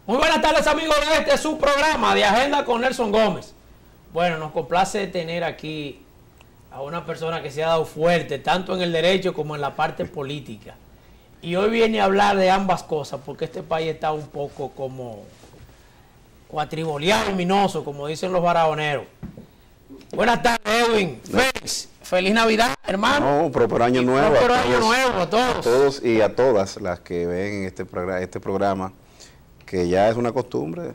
Muy buenas tardes, amigos de este su programa de Agenda con Nelson Gómez. Bueno, nos complace tener aquí a una persona que se ha dado fuerte, tanto en el derecho como en la parte política. Y hoy viene a hablar de ambas cosas, porque este país está un poco como cuatriboleado y minoso, como dicen los barahoneros. Buenas tardes, Edwin. Félix, feliz Navidad, hermano. No, próspero año nuevo. Próspero año nuevo a todos. A todos y a todas las que ven este programa, que ya es una costumbre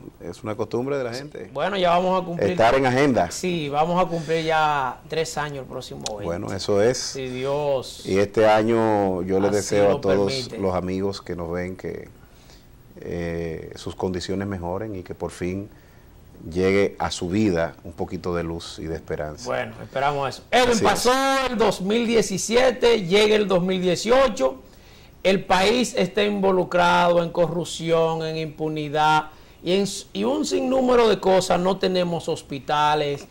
de la gente. Bueno, ya vamos a cumplir. Estar en agenda. Sí, vamos a cumplir ya 3 años el próximo 20. Bueno, eso es. Si Dios. Y este año yo les deseo a todos permite. los amigos que nos ven que sus condiciones mejoren y que por fin llegue a su vida un poquito de luz y de esperanza. Bueno, esperamos eso. Edwin, Así pasó el 2017, llega el 2018, el país está involucrado en corrupción, en impunidad y un sinnúmero de cosas. No tenemos hospitales,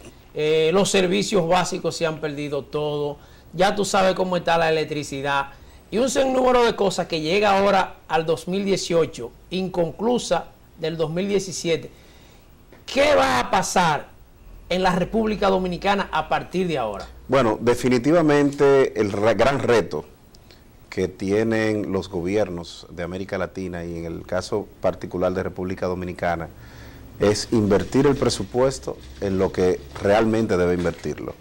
los servicios básicos se han perdido todo, ya tú sabes cómo está la electricidad y un sinnúmero de cosas que llega ahora al 2018, inconclusa del 2017. ¿Qué va a pasar en la República Dominicana a partir de ahora? Bueno, definitivamente el gran reto que tienen los gobiernos de América Latina y en el caso particular de República Dominicana es invertir el presupuesto en lo que realmente debe invertirlo.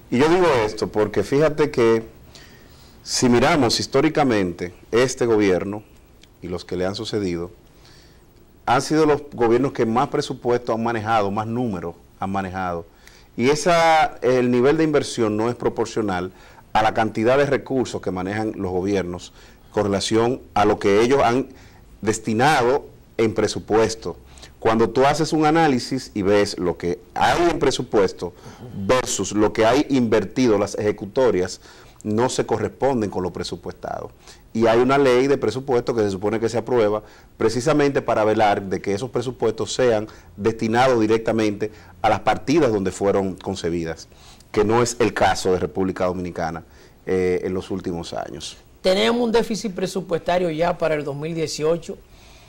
Y yo digo esto porque fíjate que si miramos históricamente este gobierno y los que le han sucedido, han sido los gobiernos que más presupuesto han manejado, más números han manejado. Y el nivel de inversión no es proporcional a la cantidad de recursos que manejan los gobiernos con relación a lo que ellos han destinado en presupuesto. Cuando tú haces un análisis y ves lo que hay en presupuesto versus lo que hay invertido, las ejecutorias, no se corresponden con lo presupuestado. Y hay una ley de presupuesto que se supone que se aprueba precisamente para velar de que esos presupuestos sean destinados directamente a las partidas donde fueron concebidas, que no es el caso de República Dominicana en los últimos años. Tenemos un déficit presupuestario ya para el 2018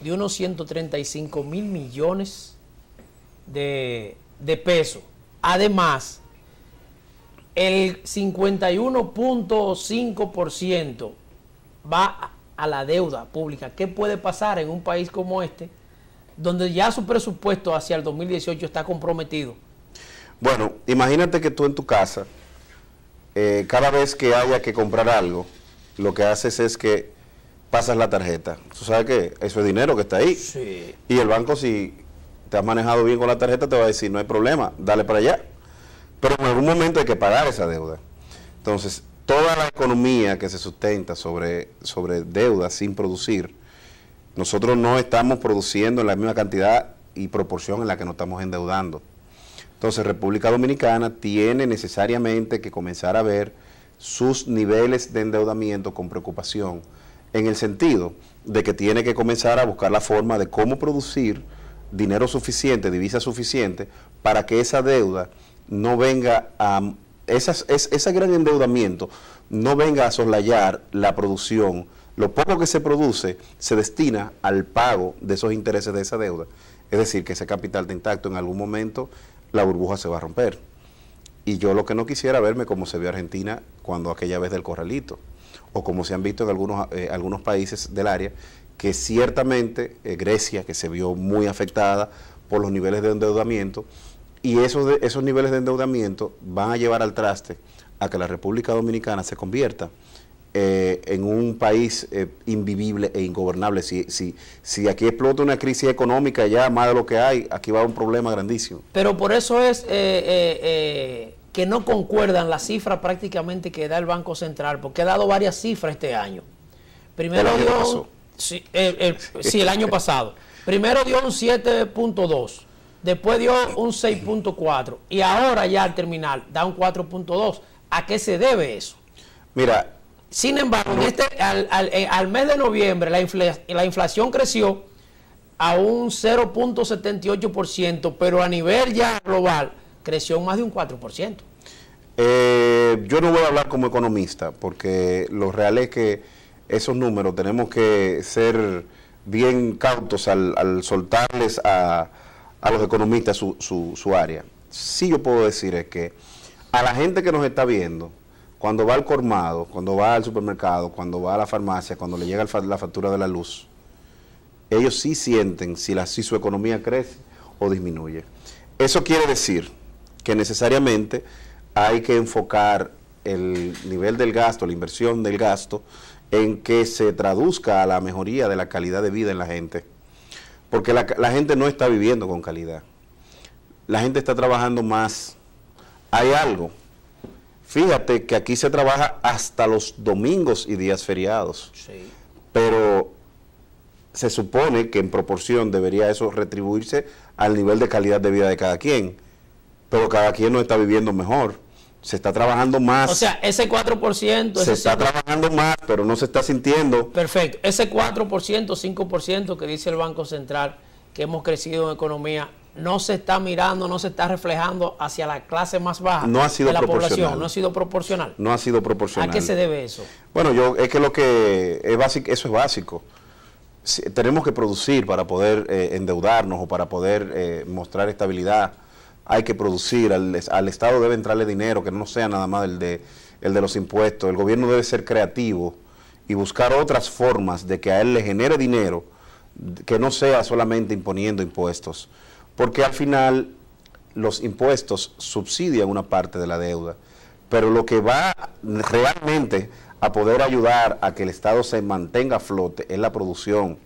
de unos 135 mil millones de pesos. Además, el 51.5% va a la deuda pública. ¿Qué puede pasar en un país como este, donde ya su presupuesto hacia el 2018 está comprometido? Bueno, imagínate que tú en tu casa, cada vez que haya que comprar algo, lo que haces es que pasas la tarjeta. Tú sabes que eso es dinero que está ahí. Sí. Y el banco, si te has manejado bien con la tarjeta, te va a decir, no hay problema, dale para allá. Pero en algún momento hay que pagar esa deuda. Entonces, toda la economía que se sustenta sobre deudas sin producir, nosotros no estamos produciendo en la misma cantidad y proporción en la que nos estamos endeudando. Entonces, República Dominicana tiene necesariamente que comenzar a ver sus niveles de endeudamiento con preocupación, en el sentido de que tiene que comenzar a buscar la forma de cómo producir dinero suficiente, divisa suficiente, para que esa deuda no venga a, ese gran endeudamiento no venga a soslayar la producción. Lo poco que se produce se destina al pago de esos intereses de esa deuda. Es decir, que ese capital está intacto. En algún momento la burbuja se va a romper. Y yo lo que no quisiera verme como se vio Argentina cuando aquella vez del corralito, o como se han visto en algunos países del área, que ciertamente Grecia, que se vio muy afectada por los niveles de endeudamiento, y esos niveles de endeudamiento van a llevar al traste a que la República Dominicana se convierta en un país invivible e ingobernable. Si aquí explota una crisis económica ya más de lo que hay, aquí va a haber un problema grandísimo. Pero por eso es que no concuerdan las cifras prácticamente que da el Banco Central, porque ha dado varias cifras este año. Primero dio, sí, el año pasado. Primero dio un 7.2. Después dio un 6.4 y ahora ya al terminar da un 4.2. ¿A qué se debe eso? Mira, sin embargo, al mes de noviembre la inflación creció a un 0.78%, pero a nivel ya global creció más de un 4%. Yo no voy a hablar como economista, porque lo real es que esos números tenemos que ser bien cautos al soltarles a los economistas su área. Sí yo puedo decir es que a la gente que nos está viendo, cuando va al colmado, cuando va al supermercado, cuando va a la farmacia, cuando le llega la factura de la luz, ellos sí sienten si su economía crece o disminuye. Eso quiere decir que necesariamente hay que enfocar el nivel del gasto, la inversión del gasto, en que se traduzca a la mejoría de la calidad de vida en la gente. Porque la gente no está viviendo con calidad. La gente está trabajando más. Hay algo. Fíjate que aquí se trabaja hasta los domingos y días feriados. Sí. Pero se supone que en proporción debería eso retribuirse al nivel de calidad de vida de cada quien. Pero cada quien no está viviendo mejor. Se está trabajando más. O sea, ese 4%... Se está trabajando más, pero no se está sintiendo. Perfecto. Ese 4%, 5% que dice el Banco Central, que hemos crecido en economía, no se está mirando, no se está reflejando hacia la clase más baja no ha sido de la proporcional. población. No ha sido proporcional. No ha sido proporcional. ¿A qué se debe eso? Bueno, es que lo que es básico, eso es básico. Tenemos que producir para poder endeudarnos o para poder mostrar estabilidad. Hay que producir, al Estado debe entrarle dinero, que no sea nada más el de los impuestos. El gobierno debe ser creativo y buscar otras formas de que a él le genere dinero, que no sea solamente imponiendo impuestos. Porque al final los impuestos subsidian una parte de la deuda, pero lo que va realmente a poder ayudar a que el Estado se mantenga a flote es la producción.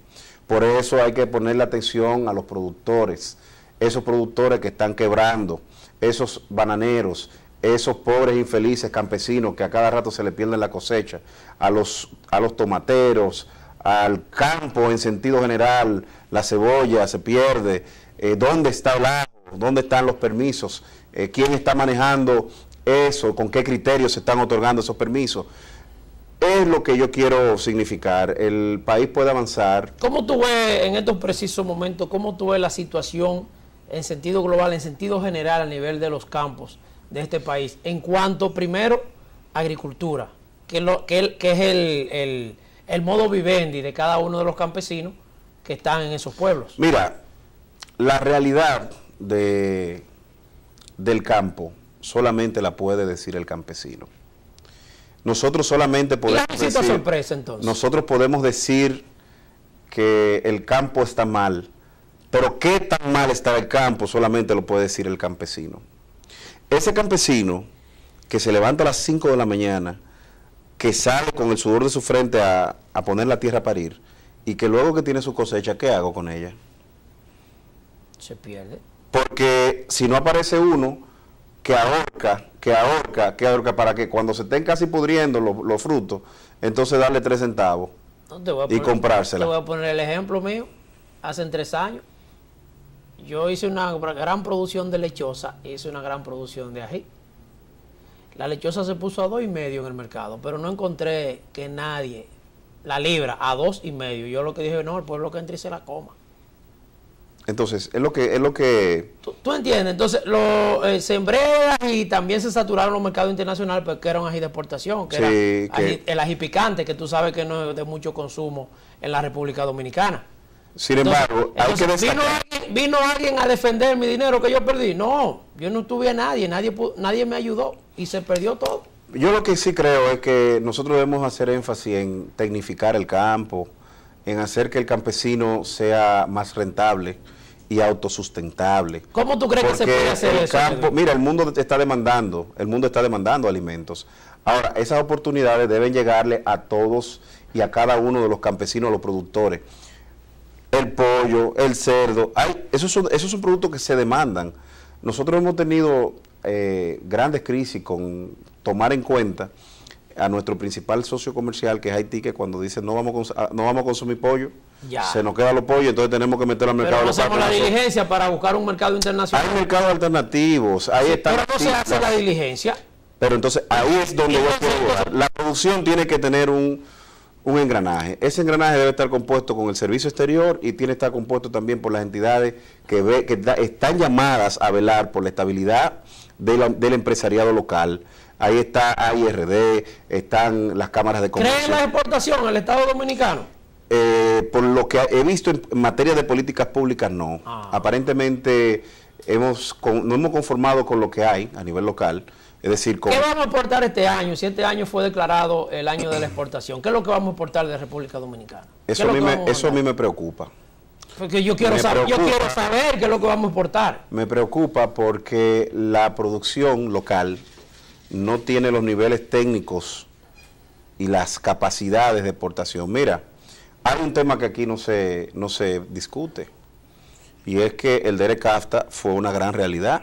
Por eso hay que ponerle atención a los productores, esos productores que están quebrando, esos bananeros, esos pobres infelices campesinos que a cada rato se le pierden la cosecha, a los tomateros, al campo en sentido general, la cebolla se pierde. ¿Dónde está el agua? ¿Dónde están los permisos? ¿Quién está manejando eso? ¿Con qué criterios se están otorgando esos permisos? Es lo que yo quiero significar. El país puede avanzar. ¿Cómo tú ves en estos precisos momentos, cómo tú ves la situación en sentido global, en sentido general a nivel de los campos de este país? En cuanto, primero, agricultura, que es el modo vivendi de cada uno de los campesinos que están en esos pueblos. Mira, la realidad del campo solamente la puede decir el campesino. Nosotros solamente podemos decir, sorpresa, entonces. Nosotros podemos decir que el campo está mal, pero qué tan mal está el campo solamente lo puede decir el campesino. Ese campesino que se levanta a las 5 de la mañana, que sale con el sudor de su frente a poner la tierra a parir, y que luego que tiene su cosecha, ¿qué hago con ella? Se pierde. Porque si no aparece uno que ahorca para que cuando se estén casi pudriendo los frutos, entonces darle 3 centavos y comprársela. Te voy a poner el ejemplo mío. Hace 3 años yo hice una gran producción de lechosa y hice una gran producción de ají. La lechosa se puso a 2.5 en el mercado, pero no encontré que nadie la libra a 2.5. Yo lo que dije, no, el pueblo que entre y se la coma. Entonces, es lo que... ¿Tú entiendes? Entonces, sembré y también se saturaron los mercados internacionales porque era un ají de exportación, que era el ají picante, que tú sabes que no es de mucho consumo en la República Dominicana. Sin embargo, hay que destacar. ¿Vino alguien a defender mi dinero que yo perdí? No, yo no tuve a nadie me ayudó y se perdió todo. Yo lo que sí creo es que nosotros debemos hacer énfasis en tecnificar el campo, en hacer que el campesino sea más rentable y autosustentable. ¿Cómo tú crees que se puede hacer eso? Mira, el mundo está demandando alimentos. Ahora, esas oportunidades deben llegarle a todos y a cada uno de los campesinos, los productores. El pollo, el cerdo, esos son productos que se demandan. Nosotros hemos tenido grandes crisis con tomar en cuenta a nuestro principal socio comercial, que es Haití, que cuando dice no vamos a consumir pollo, se nos quedan los pollos, entonces tenemos que meterlo al mercado local. Pero no hacemos la diligencia para buscar un mercado internacional. Hay mercados alternativos, ahí están. Pero no se hace la diligencia. Pero entonces ahí es donde yo quiero llegar. La producción tiene que tener un engranaje. Ese engranaje debe estar compuesto con el servicio exterior y tiene que estar compuesto también por las entidades que están llamadas a velar por la estabilidad del empresariado local. Ahí está AIRD, están las cámaras de comercio. ¿Cree en la exportación el Estado Dominicano? Por lo que he visto en materia de políticas públicas, no. Aparentemente nos hemos conformado con lo que hay a nivel local. Es decir, ¿qué vamos a aportar este año? Si este año fue declarado el año de la exportación, ¿qué es lo que vamos a aportar de República Dominicana? Eso a mí me preocupa. Porque yo quiero saber qué es lo que vamos a exportar. Me preocupa porque la producción local no tiene los niveles técnicos y las capacidades de exportación. Mira, hay un tema que aquí no se discute, y es que el DERE-CAFTA fue una gran realidad,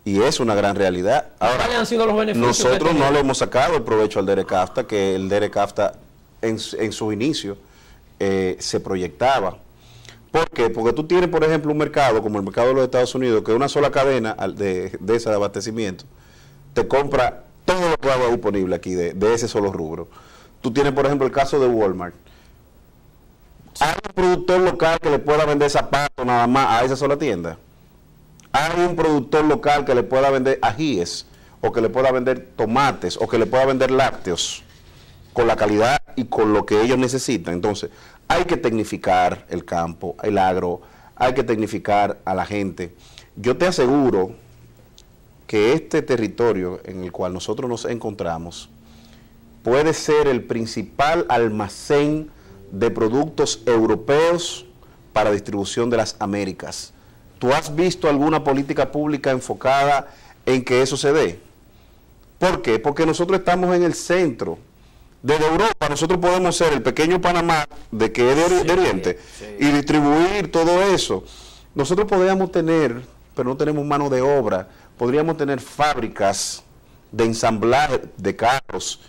y es una gran realidad. Ahora, ¿cuáles han sido los beneficios? Nosotros no le hemos sacado el provecho al DERE-CAFTA, que el DERE-CAFTA en su inicio se proyectaba. ¿Por qué? Porque tú tienes, por ejemplo, un mercado como el mercado de los Estados Unidos, que una sola cadena de esa de abastecimiento te compra todo lo que va disponible aquí de ese solo rubro. Tú tienes, por ejemplo, el caso de Walmart. ¿Hay un productor local que le pueda vender zapatos nada más a esa sola tienda? ¿Hay un productor local que le pueda vender ajíes, o que le pueda vender tomates, o que le pueda vender lácteos con la calidad y con lo que ellos necesitan? Entonces, hay que tecnificar el campo, el agro, hay que tecnificar a la gente. Yo te aseguro que este territorio en el cual nosotros nos encontramos puede ser el principal almacén de productos europeos para distribución de las Américas. ¿Tú has visto alguna política pública enfocada en que eso se dé? ¿Por qué? Porque nosotros estamos en el centro. Desde Europa nosotros podemos ser el pequeño Panamá de que es de Oriente y distribuir todo eso. Nosotros podríamos tener, pero no tenemos mano de obra, podríamos tener fábricas de ensamblaje de carros,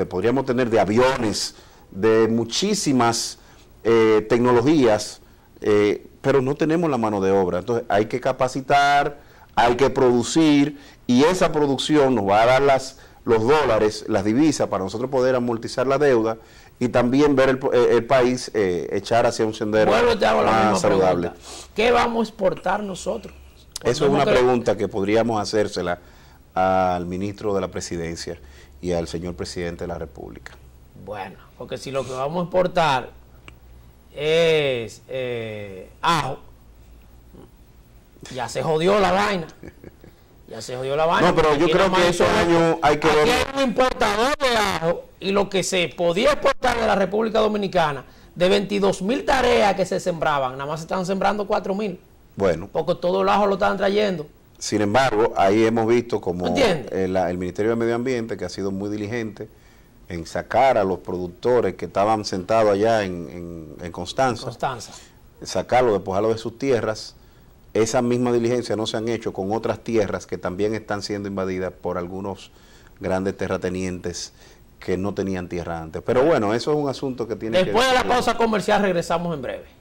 podríamos tener de aviones, de muchísimas tecnologías, pero no tenemos la mano de obra. Entonces hay que capacitar, hay que producir, y esa producción nos va a dar los dólares, las divisas, para nosotros poder amortizar la deuda y también ver el país echar hacia un sendero más saludable. ¿Qué vamos a exportar nosotros? Eso es una pregunta que podríamos hacérsela al ministro de la Presidencia y al señor presidente de la República. Bueno, porque si lo que vamos a exportar es ajo, ya se jodió la vaina. Ya se jodió la vaina. No, pero yo creo que este año hay que ver. Aquí hay un importador de ajo, y lo que se podía exportar de la República Dominicana, de 22,000 tareas que se sembraban, nada más se están sembrando 4,000. Bueno. Porque todo el ajo lo están trayendo. Sin embargo, ahí hemos visto como el Ministerio de Medio Ambiente, que ha sido muy diligente en sacar a los productores que estaban sentados allá en Constanza, sacarlos, despojarlos de sus tierras. Esa misma diligencia no se han hecho con otras tierras que también están siendo invadidas por algunos grandes terratenientes que no tenían tierra antes. Pero bueno, eso es un asunto que tiene Después de la pausa comercial regresamos en breve.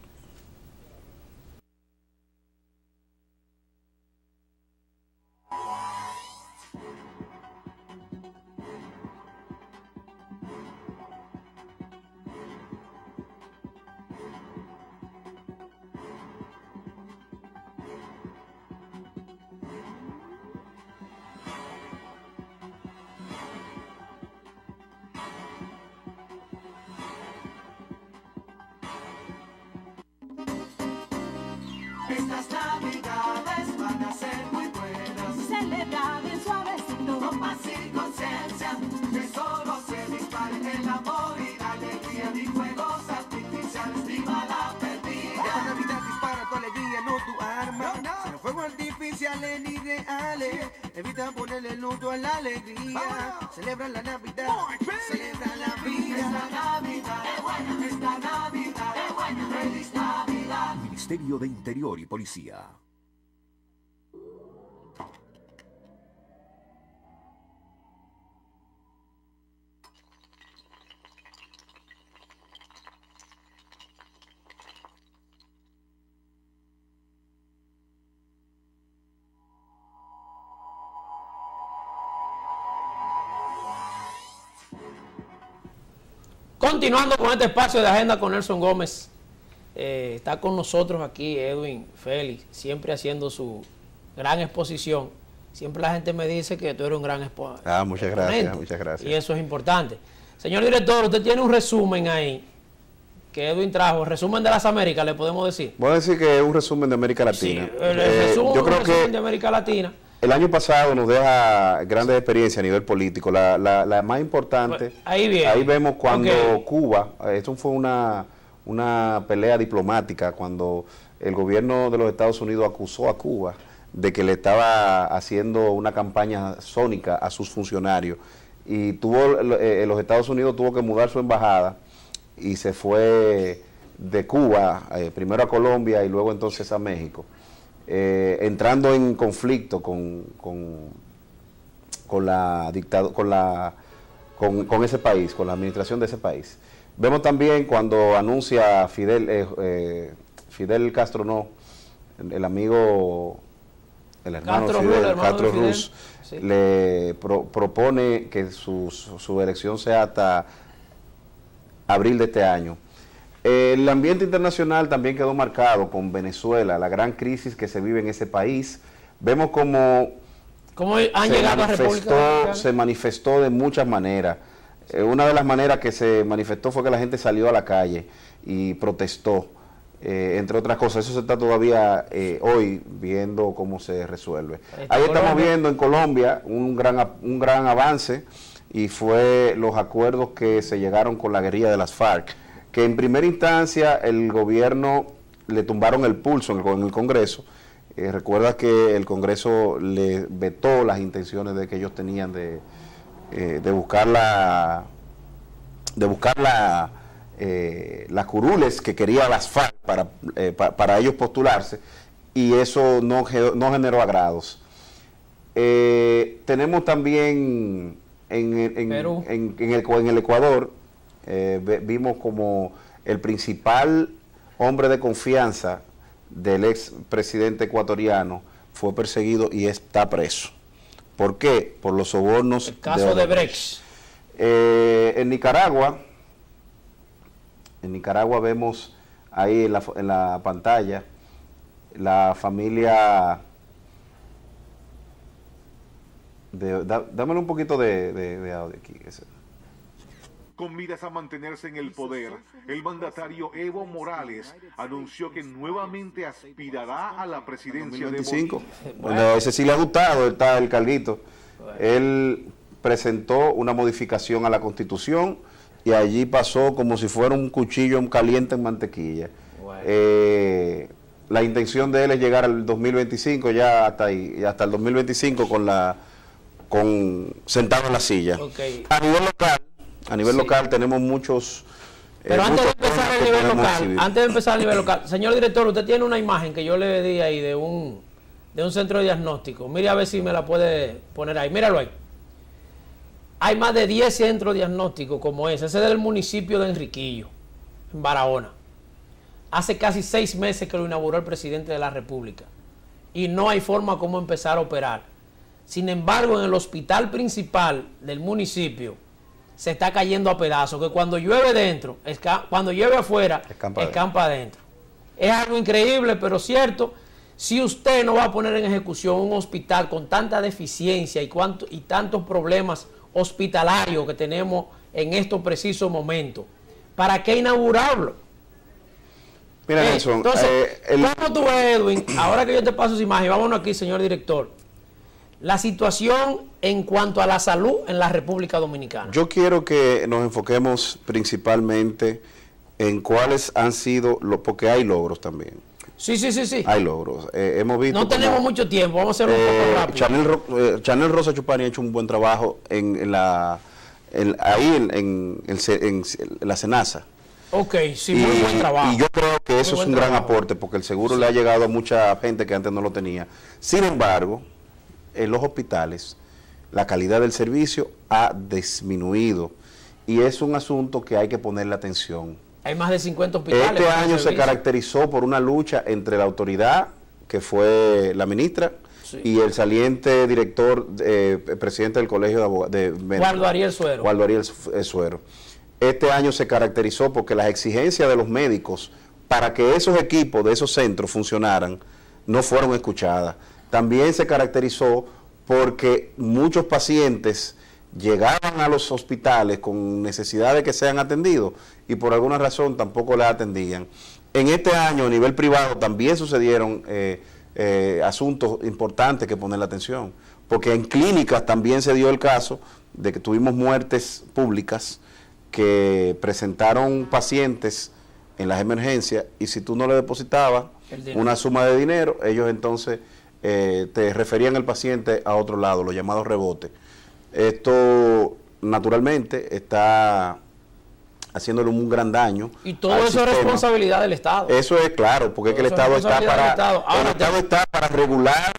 Estas navidades van a ser muy buenas. Celebrar bien suavecito, con paz y conciencia. Que solo se dispare el amor y la alegría. Ni fuegos artificiales, ni bala perdida. Esta Navidad dispara tu alegría, no tu arma. Si los fuegos artificiales ni reales, evita ponerle luto a la alegría. Celebra la Navidad, celebra la vida. Esta Navidad es buena, esta Navidad es buena. Feliz Navidad. Ministerio de Interior y Policía. Continuando con este espacio de agenda con Nelson Gómez. Está con nosotros aquí Edwin Félix, siempre haciendo su gran exposición. Siempre la gente me dice que tú eres un gran exponente. Muchas gracias, muchas gracias. Y eso es importante. Señor director, usted tiene un resumen ahí que Edwin trajo, resumen de las Américas, le podemos decir. Voy a decir que es un resumen de América Sí, Latina. el resumen, yo creo un resumen que de América Latina. el año pasado nos deja grandes experiencias a nivel político. La más importante, Ahí vemos cuando Ok. Cuba, esto fue una pelea diplomática, cuando el gobierno de los Estados Unidos acusó a Cuba de que le estaba haciendo una campaña sónica a sus funcionarios. Y los Estados Unidos tuvo que mudar su embajada y se fue de Cuba, primero a Colombia y luego entonces a México. Entrando en conflicto con ese país, con la administración de ese país. Vemos también cuando anuncia Fidel Castro, no, el amigo, el hermano Castro Fidel, Ruz, el hermano Castro de Fidel, Ruz, sí. le propone que su elección sea hasta abril de este año. El ambiente internacional también quedó marcado con Venezuela, la gran crisis que se vive en ese país. Vemos como ¿Cómo han llegado a República Dominicana? se manifestó de muchas maneras. Una de las maneras que se manifestó fue que la gente salió a la calle y protestó, entre otras cosas. Eso se está todavía hoy viendo cómo se resuelve. Ahí estamos viendo en Colombia un gran avance, y fue los acuerdos que se llegaron con la guerrilla de las FARC, que en primera instancia el gobierno le tumbaron el pulso en el Congreso. Recuerda que el Congreso le vetó las intenciones de que ellos tenían de buscar las curules que quería las FARC para ellos postularse, y eso no generó agrados. Tenemos también en el Ecuador, vimos como el principal hombre de confianza del ex presidente ecuatoriano fue perseguido y está preso. ¿Por qué? Por los sobornos. El caso de Brecht. En Nicaragua vemos ahí en la pantalla la familia dámelo un poquito de audio aquí. Con miras a mantenerse en el poder, el mandatario Evo Morales anunció que nuevamente aspirará a la presidencia de 2025. Bolivia. Bueno, ese sí le ha gustado, está el carguito. Él presentó una modificación a la Constitución y allí pasó como si fuera un cuchillo caliente en mantequilla. Bueno. La intención de él es llegar al 2025, ya hasta ahí, y hasta el 2025 sentado en la silla. Okay. A nivel Sí. local tenemos muchos. Pero antes de muchos empezar temas el que nivel podemos local, exhibir. antes de empezar el nivel local, señor director, usted tiene una imagen que yo le di ahí de un centro de diagnóstico. Mire a ver si me la puede poner ahí. Míralo ahí. Hay más de 10 centros diagnósticos como ese. Ese es del municipio de Enriquillo, en Barahona. Hace casi 6 meses que lo inauguró el presidente de la República. Y no hay forma como empezar a operar. Sin embargo, en el hospital principal del municipio se está cayendo a pedazos, que cuando llueve dentro, cuando llueve afuera, escampa adentro. Es algo increíble, pero cierto. Si usted no va a poner en ejecución un hospital con tanta deficiencia y tantos problemas hospitalarios que tenemos en estos precisos momentos, ¿para qué inaugurarlo? Mira, Nelson, Entonces, ¿cómo tú ves, Edwin? Ahora que yo te paso esa imagen, vámonos aquí, señor director. La situación en cuanto a la salud en la República Dominicana. Yo quiero que nos enfoquemos principalmente en cuáles han sido porque hay logros también. Sí. Hay logros. Hemos visto. No tenemos mucho tiempo, vamos a hacerlo un poco rápido. Chanel Rosa Chupani ha hecho un buen trabajo en la SENASA. Ok, sí, muy buen trabajo. Y yo creo que eso Muy es un buen gran trabajo. aporte, porque el seguro le ha llegado a mucha gente que antes no lo tenía. Sin embargo, en los hospitales la calidad del servicio ha disminuido, y es un asunto que hay que ponerle atención. Hay más de 50 hospitales. Este con año se servicio. caracterizó por una lucha entre la autoridad, que fue la ministra, Sí. y el saliente director, presidente del Colegio de Abogados, Waldo Ariel Suero. Waldo Ariel Suero. Este año se caracterizó porque las exigencias de los médicos para que esos equipos de esos centros funcionaran no fueron escuchadas. También se caracterizó porque muchos pacientes llegaban a los hospitales con necesidad de que sean atendidos y por alguna razón tampoco les atendían. En este año a nivel privado también sucedieron asuntos importantes que poner la atención, porque en clínicas también se dio el caso de que tuvimos muertes públicas que presentaron pacientes en las emergencias y si tú no le depositabas una suma de dinero, ellos entonces te referían el paciente a otro lado, los llamados rebotes. Esto naturalmente está haciéndole un gran daño. Y todo eso sistema. Es responsabilidad del Estado. Eso es claro, porque es que el Estado está para regular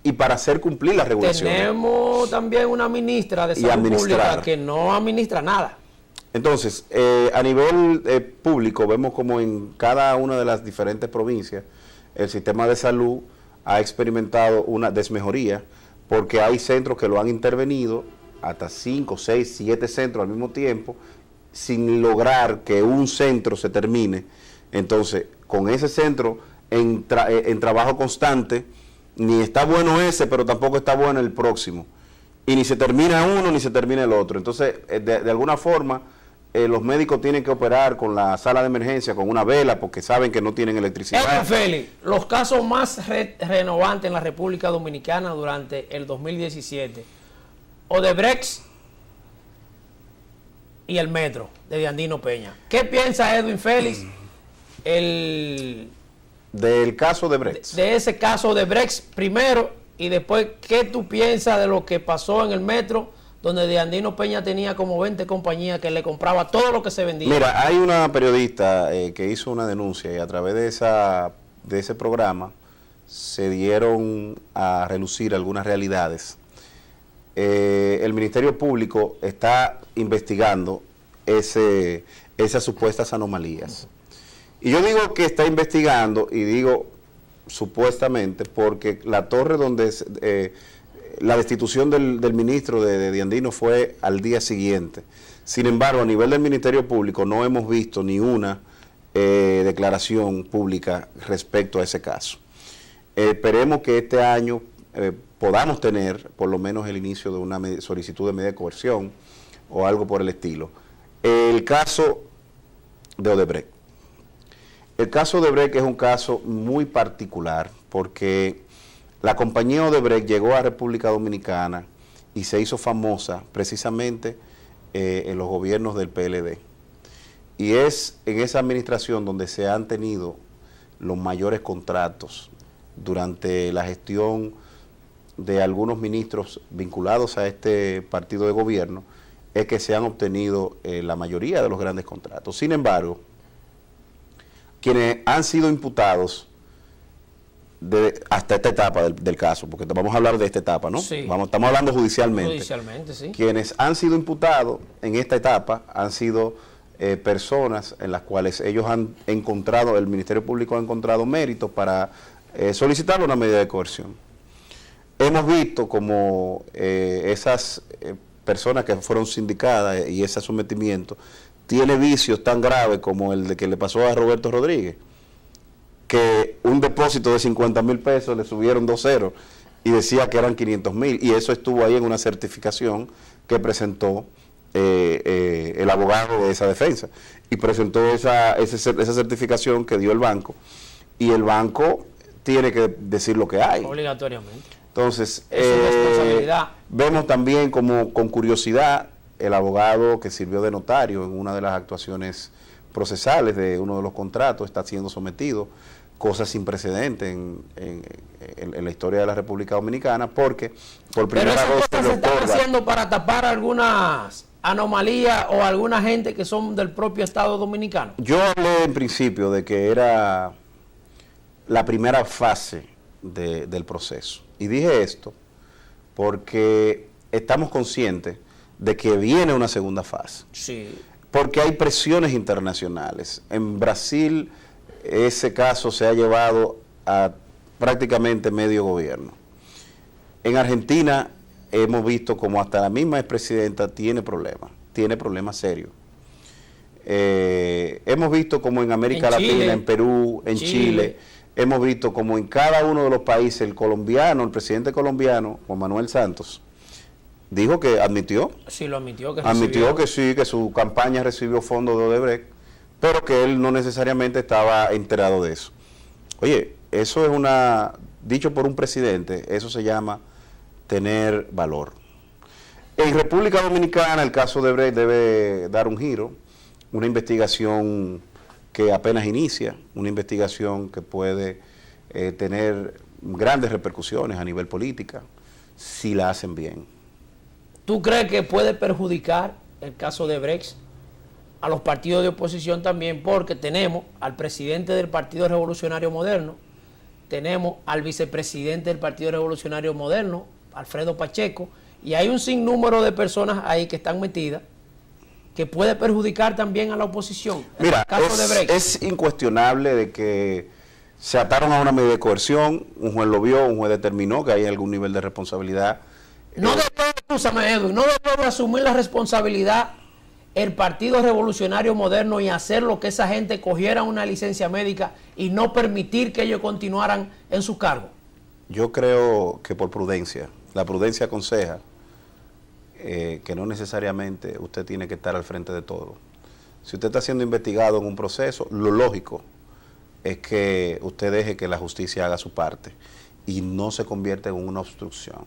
y para hacer cumplir las regulaciones. Tenemos también una ministra de Salud Pública que no administra nada. Entonces, a nivel público, vemos como en cada una de las diferentes provincias el sistema de salud ha experimentado una desmejoría, porque hay centros que lo han intervenido, hasta 5, 6, 7 centros al mismo tiempo, sin lograr que un centro se termine. Entonces, con ese centro en trabajo constante, ni está bueno ese, pero tampoco está bueno el próximo. Y ni se termina uno, ni se termina el otro. Entonces, de alguna forma, los médicos tienen que operar con la sala de emergencia, con una vela, porque saben que no tienen electricidad. Félix, los casos más renovantes en la República Dominicana durante el 2017, Odebrecht y el metro de Diandino Peña. ¿Qué piensa Edwin Félix del caso de Brecht? De ese caso de Brecht primero, y después, ¿qué tú piensas de lo que pasó en el metro, donde Diandino Peña tenía como 20 compañías que le compraba todo lo que se vendía? Mira, hay una periodista que hizo una denuncia y a través de ese programa se dieron a relucir algunas realidades. El Ministerio Público está investigando esas supuestas anomalías. Y yo digo que está investigando, y digo supuestamente, porque la torre donde la destitución del ministro de Diandino fue al día siguiente. Sin embargo, a nivel del Ministerio Público no hemos visto ni una declaración pública respecto a ese caso. Esperemos que este año podamos tener por lo menos el inicio de una solicitud de medida de coerción o algo por el estilo. El caso de Odebrecht. El caso de Odebrecht es un caso muy particular porque la compañía Odebrecht llegó a República Dominicana y se hizo famosa precisamente en los gobiernos del PLD. Y es en esa administración donde se han tenido los mayores contratos durante la gestión de algunos ministros vinculados a este partido de gobierno, es que se han obtenido la mayoría de los grandes contratos. Sin embargo, quienes han sido imputados hasta esta etapa del caso, porque vamos a hablar de esta etapa, ¿no? Sí. Estamos hablando judicialmente. Judicialmente, sí. Quienes han sido imputados en esta etapa han sido personas en las cuales ellos han encontrado, el Ministerio Público ha encontrado méritos para solicitar una medida de coerción. Hemos visto como esas personas que fueron sindicadas y ese sometimiento tiene vicios tan graves como el de que le pasó a Roberto Rodríguez, que un depósito de 50,000 pesos le subieron 2 ceros y decía que eran 500,000, y eso estuvo ahí en una certificación que presentó el abogado de esa defensa, y presentó esa certificación que dio el banco, y el banco tiene que decir lo que hay. Obligatoriamente. Entonces, es su responsabilidad. Vemos también como con curiosidad el abogado que sirvió de notario en una de las actuaciones procesales de uno de los contratos está siendo sometido, cosa sin precedentes en la historia de la República Dominicana, porque por primera vez... Pero esas cosas se están haciendo para tapar algunas anomalías o alguna gente que son del propio Estado Dominicano. Yo hablé en principio de que era la primera fase del proceso, y dije esto porque estamos conscientes de que viene una segunda fase. Sí. Porque hay presiones internacionales. En Brasil ese caso se ha llevado a prácticamente medio gobierno. En Argentina hemos visto como hasta la misma expresidenta tiene problemas serios. Hemos visto como en América Latina, en Perú, en Chile, hemos visto como en cada uno de los países el presidente colombiano, Juan Manuel Santos, Dijo que admitió. Sí, lo admitió que Admitió recibió. que sí, que su campaña recibió fondos de Odebrecht, pero que él no necesariamente estaba enterado de eso. Oye, eso es dicho por un presidente, eso se llama tener valor. En República Dominicana el caso de Odebrecht debe dar un giro, una investigación que apenas inicia, una investigación que puede tener grandes repercusiones a nivel política, si la hacen bien. ¿Tú crees que puede perjudicar el caso de Brecht a los partidos de oposición también? Porque tenemos al presidente del Partido Revolucionario Moderno, tenemos al vicepresidente del Partido Revolucionario Moderno, Alfredo Pacheco, y hay un sinnúmero de personas ahí que están metidas que puede perjudicar también a la oposición. Mira, el caso de Brecht. es incuestionable de que se ataron a una medida de coerción, un juez lo vio, un juez determinó que hay algún nivel de responsabilidad. No debió, escúchame, Edwin, no debió de asumir la responsabilidad el Partido Revolucionario Moderno y hacer lo que esa gente cogiera una licencia médica y no permitir que ellos continuaran en su cargo. Yo creo que por prudencia, la prudencia aconseja que no necesariamente usted tiene que estar al frente de todo. Si usted está siendo investigado en un proceso, lo lógico es que usted deje que la justicia haga su parte y no se convierta en una obstrucción.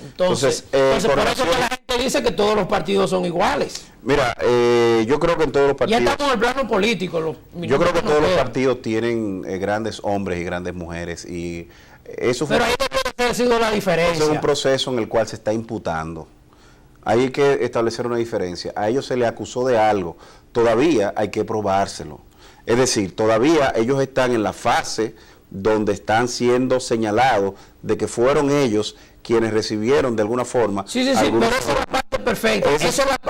Entonces por eso que la gente dice que todos los partidos son iguales. Mira, yo creo que en todos los partidos... Ya estamos en el plano político. Yo creo que todos los partidos tienen grandes hombres y grandes mujeres y eso Pero ahí debe haber sido la diferencia. es un proceso en el cual se está imputando. Ahí hay que establecer una diferencia. A ellos se les acusó de algo. Todavía hay que probárselo. Es decir, todavía ellos están en la fase donde están siendo señalados de que fueron ellos quienes recibieron de alguna forma. Sí, pero esa es la parte perfecta. Esa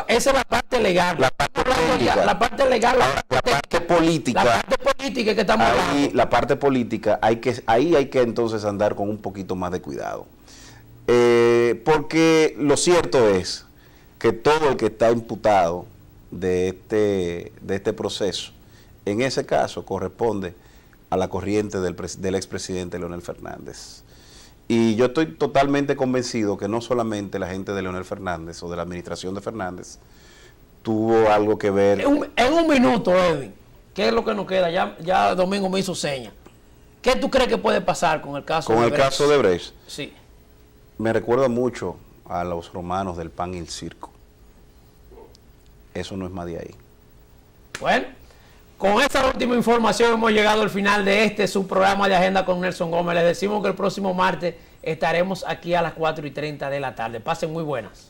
es la parte legal. La parte técnica. La parte legal, la parte política. La parte política que estamos hablando. La parte política, ahí hay que entonces andar con un poquito más de cuidado. Porque lo cierto es que todo el que está imputado de este proceso, en ese caso corresponde a la corriente del expresidente Leonel Fernández. Y yo estoy totalmente convencido que no solamente la gente de Leonel Fernández o de la administración de Fernández tuvo algo que ver. En un minuto, Edwin, ¿qué es lo que nos queda? Ya Domingo me hizo seña. ¿Qué tú crees que puede pasar con el caso Con de el Brecht? caso de Brecht, Sí. me recuerda mucho a los romanos del pan y el circo. Eso no es más de ahí. Bueno, con esta última información hemos llegado al final de su programa de Agenda con Nelson Gómez. Les decimos que el próximo martes estaremos aquí a las 4:30 de la tarde. Pasen muy buenas.